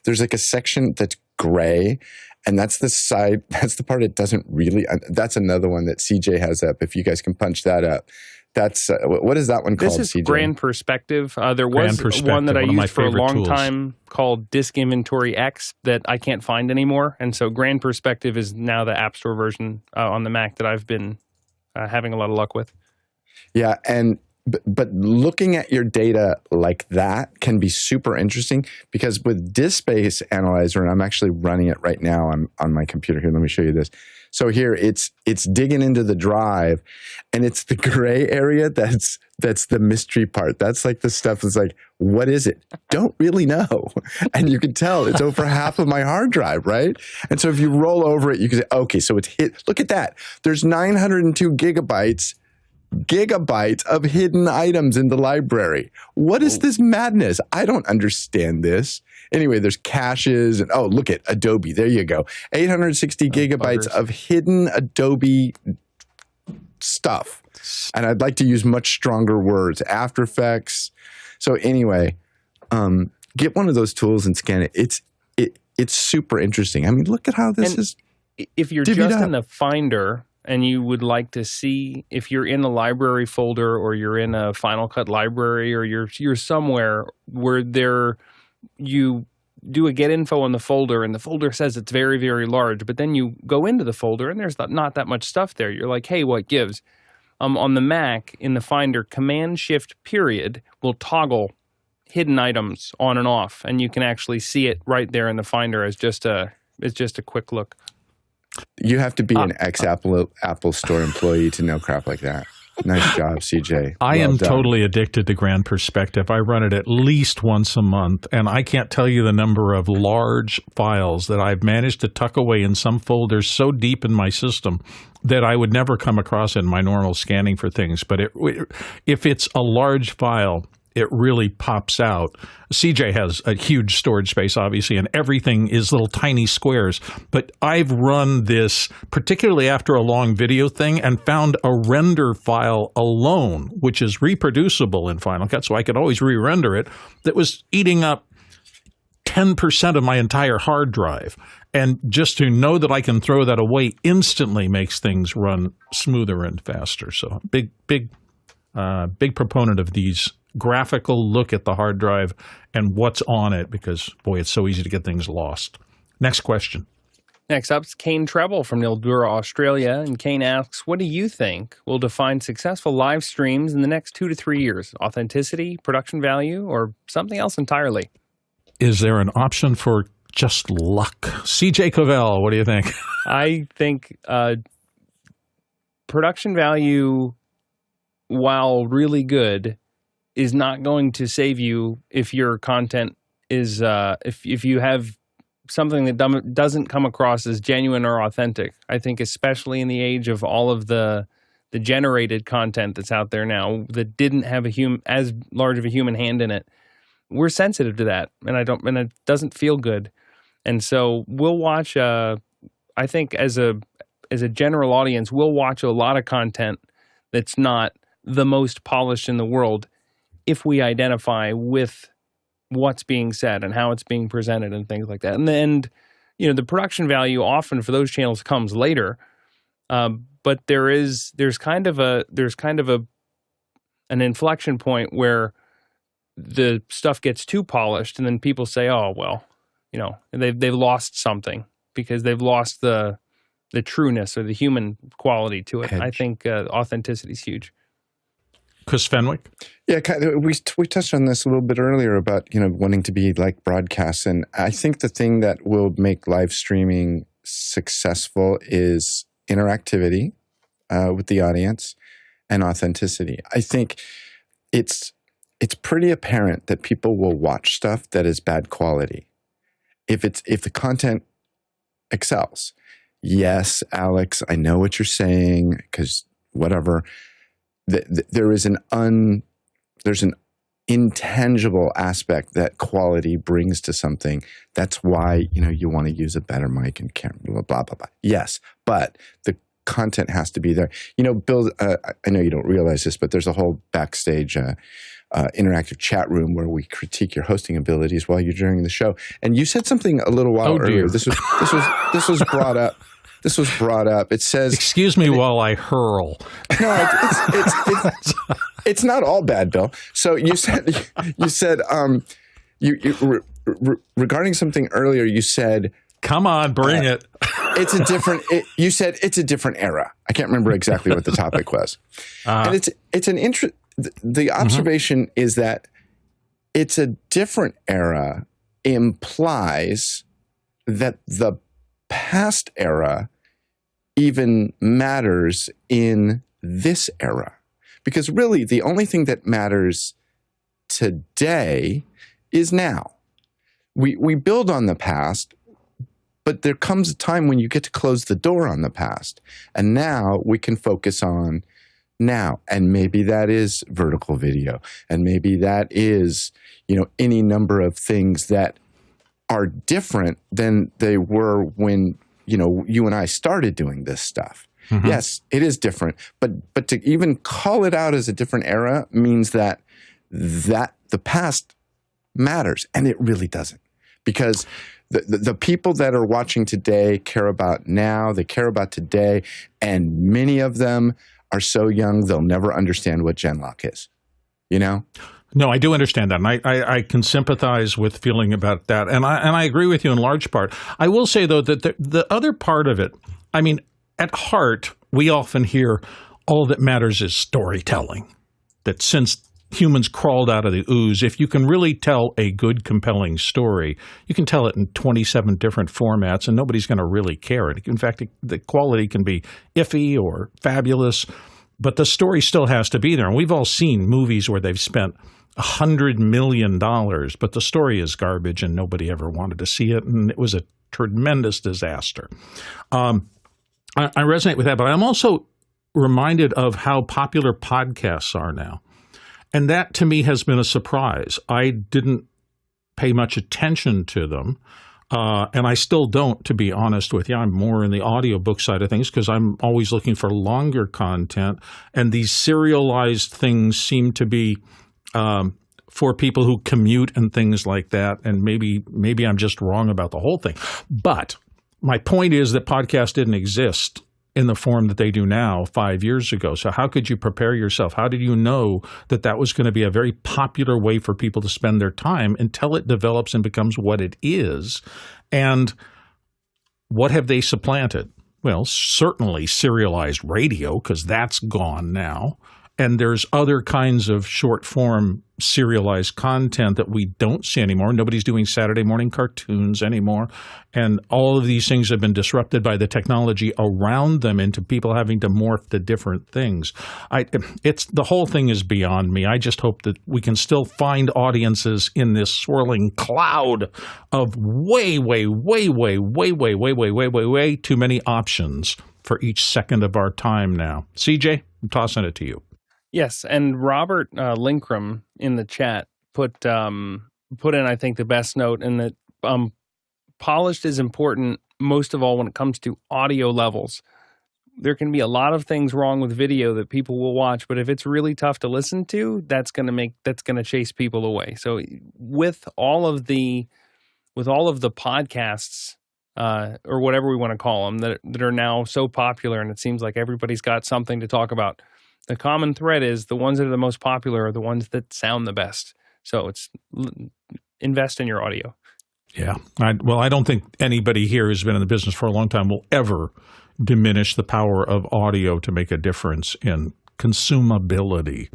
there's like a section that's gray, and that's the part it doesn't really. That's another one that CJ has up. If you guys can punch that up. That's what is that one called? This is CJ? Grand Perspective. There was one that I used for a long time called Disk Inventory X that I can't find anymore. And so Grand Perspective is now the App Store version on the Mac that I've been having a lot of luck with. Yeah, but looking at your data like that can be super interesting, because with Disk Space Analyzer, and I'm actually running it right now on my computer here. Let me show you this. So here it's digging into the drive, and it's the gray area that's the mystery part. That's like the stuff that's like, what is it? Don't really know. And you can tell it's over half of my hard drive, right? And so if you roll over it, you can say, okay, so it's hit. Look at that. There's 902 gigabytes of hidden items in the library. What is this madness? I don't understand this. Anyway, there's caches, and look at Adobe. There you go. 860 gigabytes of hidden Adobe stuff. And I'd like to use much stronger words. After Effects. So anyway, get one of those tools and scan it. It's super interesting. I mean, look at how this is. If you're just in the Finder and you would like to see if you're in a library folder or you're in a Final Cut library or you're somewhere where you do a get info on the folder and the folder says it's very, very large, but then you go into the folder and there's not that much stuff there. You're like, hey, what gives? On the Mac, in the Finder, Command-Shift-period will toggle hidden items on and off, and you can actually see it right there in the Finder as just a quick look. You have to be an ex-Apple Store employee to know crap like that. Nice job, CJ. I Well am done. totally addicted to Grand Perspective. I run it at least once a month, and I can't tell you the number of large files that I've managed to tuck away in some folders so deep in my system that I would never come across in my normal scanning for things. But if it's a large file, it really pops out. CJ has a huge storage space, obviously, and everything is little tiny squares. But I've run this, particularly after a long video thing, and found a render file alone, which is reproducible in Final Cut, so I could always re-render it, that was eating up 10% of my entire hard drive. And just to know that I can throw that away instantly makes things run smoother and faster. So big proponent of these graphical look at the hard drive and what's on it, because boy, it's so easy to get things lost. Next question. Next up is Kane Treble from Mildura, Australia. And Kane asks, what do you think will define successful live streams in the next 2 to 3 years? Authenticity, production value, or something else entirely? Is there an option for just luck? CJ Cavell, what do you think? I think production value, while really good, is not going to save you if your content is if you have something that doesn't come across as genuine or authentic. I think especially in the age of all of the generated content that's out there now that didn't have as large of a human hand in it, we're sensitive to that, and it doesn't feel good. And so we'll watch. I think as a general audience, we'll watch a lot of content that's not the most polished in the world, if we identify with what's being said and how it's being presented and things like that. And then, the production value often for those channels comes later. But there's kind of an inflection point where the stuff gets too polished, and then people say, "Oh, well, they've lost something because they've lost the trueness or the human quality to it." Edge. I think authenticity is huge. Chris Fenwick? Yeah, we touched on this a little bit earlier about wanting to be like broadcasts, and I think the thing that will make live streaming successful is interactivity with the audience and authenticity. I think it's pretty apparent that people will watch stuff that is bad quality if the content excels. Yes, Alex, I know what you're saying, because whatever. There's an intangible aspect that quality brings to something. That's why you want to use a better mic and camera, blah blah blah blah. Yes, but the content has to be there. Bill, I know you don't realize this, but there's a whole backstage interactive chat room where we critique your hosting abilities while you're during the show. And you said something a little while earlier. This was brought up. This was brought up. It says, "Excuse me while I hurl." No, it's not all bad, Bill. So you said regarding something earlier. You said, "Come on, bring it." You said it's a different era. I can't remember exactly what the topic was, and it's an interest. The observation is that it's a different era implies that the past era even matters in this era. Because really, the only thing that matters today is now. We build on the past, but there comes a time when you get to close the door on the past. And now we can focus on now. And maybe that is vertical video. And maybe that is, any number of things that are different than they were when, you and I started doing this stuff. Mm-hmm. Yes, it is different. But to even call it out as a different era means that the past matters. And it really doesn't. Because the people that are watching today care about now, they care about today, and many of them are so young they'll never understand what Genlock is. No, I do understand that, and I can sympathize with feeling about that, and I agree with you in large part. I will say, though, that the other part of it, I mean, at heart, we often hear all that matters is storytelling, that since humans crawled out of the ooze, if you can really tell a good, compelling story, you can tell it in 27 different formats, and nobody's going to really care. In fact, the quality can be iffy or fabulous. But the story still has to be there. And we've all seen movies where they've spent $100 million, but the story is garbage and nobody ever wanted to see it. And it was a tremendous disaster. I resonate with that, but I'm also reminded of how popular podcasts are now. And that to me has been a surprise. I didn't pay much attention to them. And I still don't, to be honest with you. I'm more in the audiobook side of things because I'm always looking for longer content. And these serialized things seem to be for people who commute and things like that. And maybe I'm just wrong about the whole thing. But my point is that podcasts didn't exist in the form that they do now 5 years ago. So how could you prepare yourself? How did you know that that was going to be a very popular way for people to spend their time until it develops and becomes what it is? And what have they supplanted? Well, certainly serialized radio, because that's gone now. And there's other kinds of short form serialized content that we don't see anymore. Nobody's doing Saturday morning cartoons anymore. And all of these things have been disrupted by the technology around them into people having to morph to different things. The whole thing is beyond me. I just hope that we can still find audiences in this swirling cloud of way too many options for each second of our time now. CJ, I'm tossing it to you. Yes, and Robert Linkram in the chat put in, I think, the best note, and that polished is important most of all when it comes to audio levels. There can be a lot of things wrong with video that people will watch, but if it's really tough to listen to, that's going to chase people away. So with all of the podcasts or whatever we want to call them that are now so popular, and it seems like everybody's got something to talk about. The common thread is the ones that are the most popular are the ones that sound the best. So invest in your audio. Yeah. I don't think anybody here who's been in the business for a long time will ever diminish the power of audio to make a difference in consumability.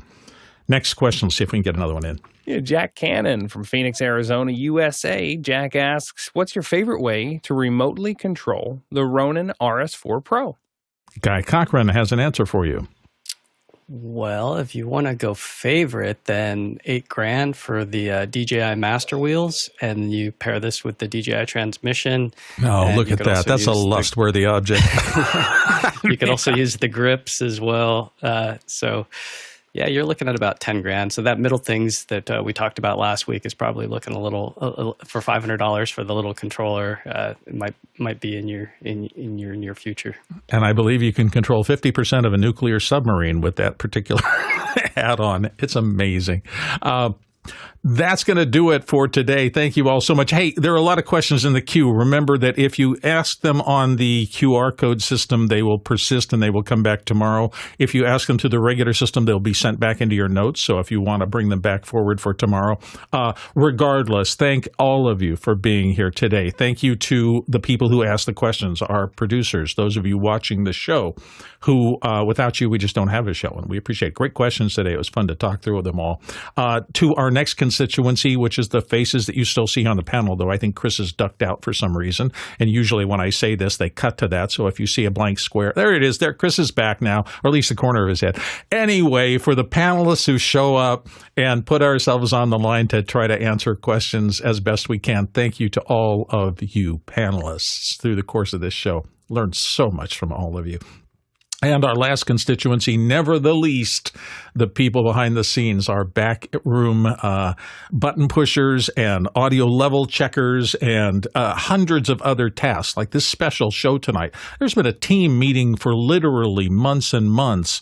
Next question. Let's see if we can get another one in. Yeah, Jack Cannon from Phoenix, Arizona, USA. Jack asks, what's your favorite way to remotely control the Ronin RS4 Pro? Guy Cochran has an answer for you. Well, if you want to go favorite, then $8,000 for the DJI Master Wheels, and you pair this with the DJI transmission. Oh, look at that. That's a lust-worthy object. You can also use the grips as well. So, yeah, you're looking at about $10,000. So that middle things that we talked about last week is probably looking a little for $500 for the little controller. It might be in your near future. And I believe you can control 50% of a nuclear submarine with that particular add-on. It's amazing. That's going to do it for today. Thank you all so much. Hey, there are a lot of questions in the queue. Remember that if you ask them on the QR code system, they will persist and they will come back tomorrow. If you ask them to the regular system, they'll be sent back into your notes. So if you want to bring them back forward for tomorrow, regardless, thank all of you for being here today. Thank you to the people who asked the questions, our producers, those of you watching the show who, without you, we just don't have a show. And we appreciate great questions today. It was fun to talk through them all. To our next constituency, which is the faces that you still see on the panel, though I think Chris is ducked out for some reason. And usually when I say this, they cut to that. So if you see a blank square, there it is. There, Chris is back now, or at least the corner of his head. Anyway, for the panelists who show up and put ourselves on the line to try to answer questions as best we can, thank you to all of you panelists through the course of this show. Learned so much from all of you. And our last constituency, never the least, the people behind the scenes, our back room button pushers and audio level checkers and hundreds of other tasks like this special show tonight. There's been a team meeting for literally months and months,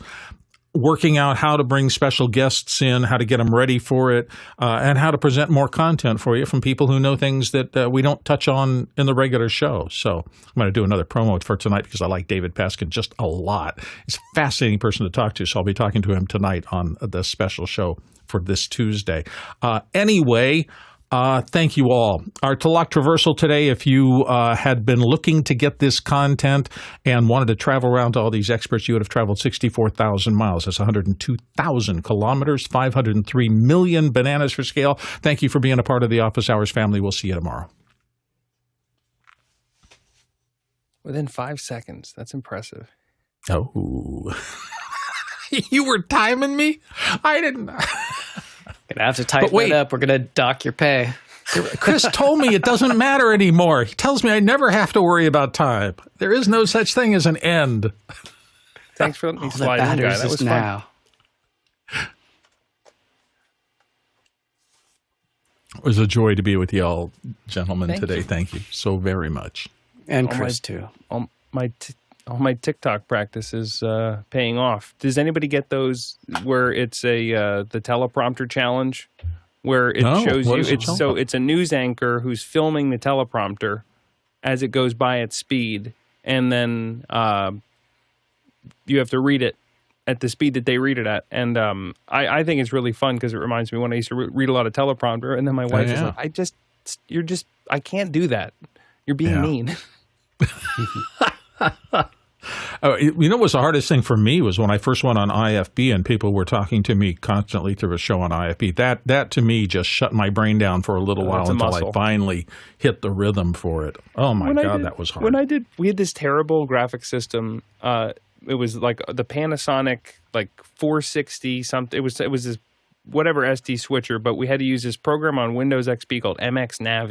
working out how to bring special guests in, how to get them ready for it, and how to present more content for you from people who know things that we don't touch on in the regular show. So I'm going to do another promo for tonight because I like David Paskin just a lot. He's a fascinating person to talk to, so I'll be talking to him tonight on the special show for this Tuesday. Anyway, thank you all. Our Talk Traversal today, if you had been looking to get this content and wanted to travel around to all these experts, you would have traveled 64,000 miles. That's 102,000 kilometers, 503 million bananas for scale. Thank you for being a part of the Office Hours family. We'll see you tomorrow. Within 5 seconds. That's impressive. Oh. You were timing me? I didn't. Gonna have to tighten wait. it up. We're gonna dock your pay. Chris told me it doesn't matter anymore. He tells me I never have to worry about time. There is no such thing as an end. Thanks for letting me All that slide in, guy. matters That is was fun. now. It was a joy to be with you all, gentlemen, Thank today. you. Thank you so very much. And Oh, Chris too. All my TikTok practice is paying off. Does anybody get those where it's the teleprompter challenge, where it No, shows what you? is it? It's a news anchor who's filming the teleprompter as it goes by at speed, and then you have to read it at the speed that they read it at. And I think it's really fun because it reminds me when I used to read a lot of teleprompter, and then my wife is like, I can't do that. You're being mean. Oh, you know what was the hardest thing for me was when I first went on IFB and people were talking to me constantly through a show on IFB. That to me just shut my brain down for a little while it's a until muscle. I finally hit the rhythm for it. Oh my God, that was hard. We had this terrible graphic system. It was like the Panasonic like 460 something. It was this whatever SD switcher, but we had to use this program on Windows XP called MX Navi.